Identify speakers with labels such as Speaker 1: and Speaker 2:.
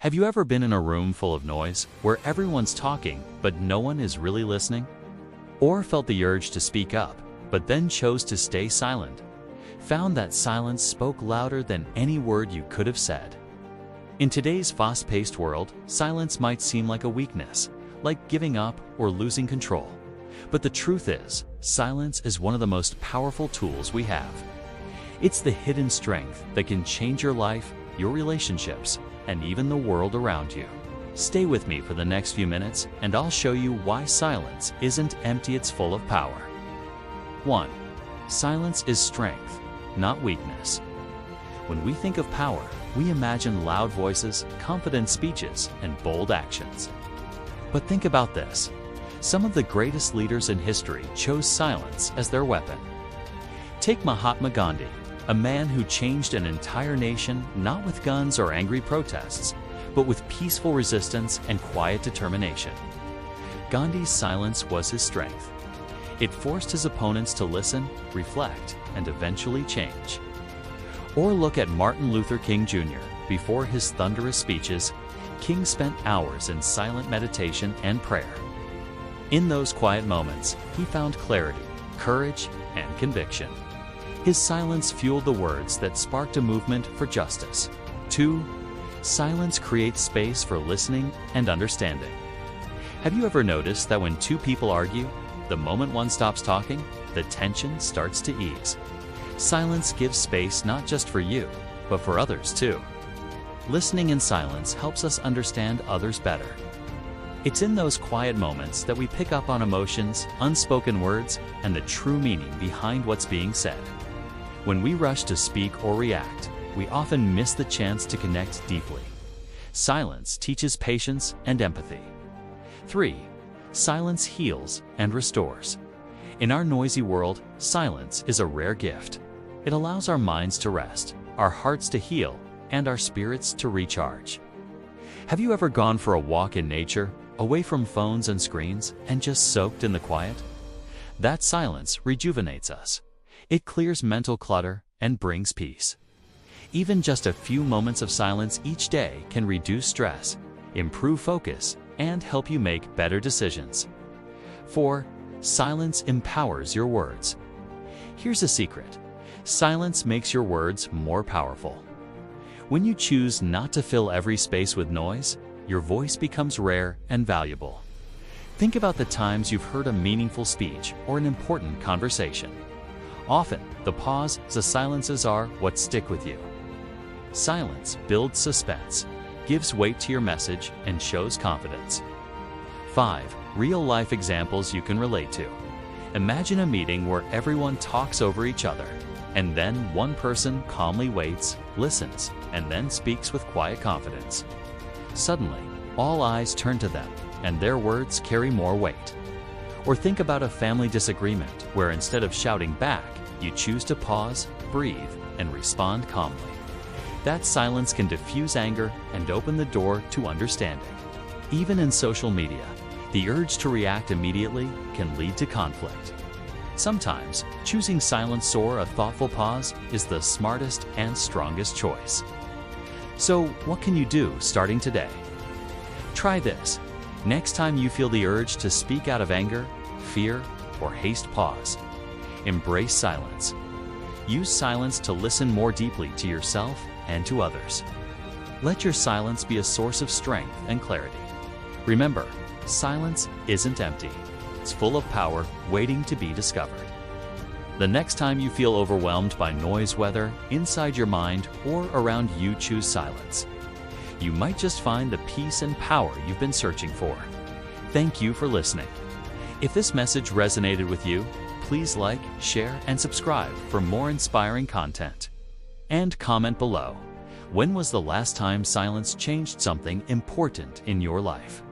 Speaker 1: Have you ever been in a room full of noise where everyone's talking but no one is really listening? Or felt the urge to speak up but then chose to stay silent? Found that silence spoke louder than any word you could have said? In today's fast-paced world, silence might seem like a weakness, like giving up or losing control. But the truth is, silence is one of the most powerful tools we have. It's the hidden strength that can change your life, your relationships, and even the world around you. Stay with me for the next few minutes, and I'll show you why silence isn't empty, it's full of power. 1. Silence is strength, not weakness. When we think of power, we imagine loud voices, confident speeches, and bold actions. But think about this. Some of the greatest leaders in history chose silence as their weapon. Take Mahatma Gandhi, a man who changed an entire nation not with guns or angry protests, but with peaceful resistance and quiet determination. Gandhi's silence was his strength. It forced his opponents to listen, reflect, and eventually change. Or look at Martin Luther King Jr. Before his thunderous speeches, King spent hours in silent meditation and prayer. In those quiet moments, he found clarity, courage, and conviction. His silence fueled the words that sparked a movement for justice. 2. Silence creates space for listening and understanding. Have you ever noticed that when two people argue, the moment one stops talking, the tension starts to ease? Silence gives space not just for you, but for others too. Listening in silence helps us understand others better. It's in those quiet moments that we pick up on emotions, unspoken words, and the true meaning behind what's being said. When we rush to speak or react, we often miss the chance to connect deeply. Silence teaches patience and empathy. 3. Silence heals and restores. In our noisy world, silence is a rare gift. It allows our minds to rest, our hearts to heal, and our spirits to recharge. Have you ever gone for a walk in nature, away from phones and screens, and just soaked in the quiet? That silence rejuvenates us. It clears mental clutter and brings peace. Even just a few moments of silence each day can reduce stress, improve focus, and help you make better decisions. 4. Silence empowers your words. Here's a secret. Silence makes your words more powerful. When you choose not to fill every space with noise, your voice becomes rare and valuable. Think about the times you've heard a meaningful speech or an important conversation. Often, the pause, the silences are what stick with you. Silence builds suspense, gives weight to your message, and shows confidence. 5. Real-life examples you can relate to. Imagine a meeting where everyone talks over each other, and then one person calmly waits, listens, and then speaks with quiet confidence. Suddenly, all eyes turn to them, and their words carry more weight. Or think about a family disagreement where instead of shouting back, you choose to pause, breathe, and respond calmly. That silence can diffuse anger and open the door to understanding. Even in social media, the urge to react immediately can lead to conflict. Sometimes, choosing silence or a thoughtful pause is the smartest and strongest choice. So, what can you do starting today? Try this. Next time you feel the urge to speak out of anger, fear, or haste, pause. Embrace silence. Use silence to listen more deeply to yourself and to others. Let your silence be a source of strength and clarity. Remember, silence isn't empty. It's full of power waiting to be discovered. The next time you feel overwhelmed by noise, whether inside your mind or around you, choose silence. You might just find the peace and power you've been searching for. Thank you for listening. If this message resonated with you, please like, share, and subscribe for more inspiring content. And comment below, when was the last time silence changed something important in your life?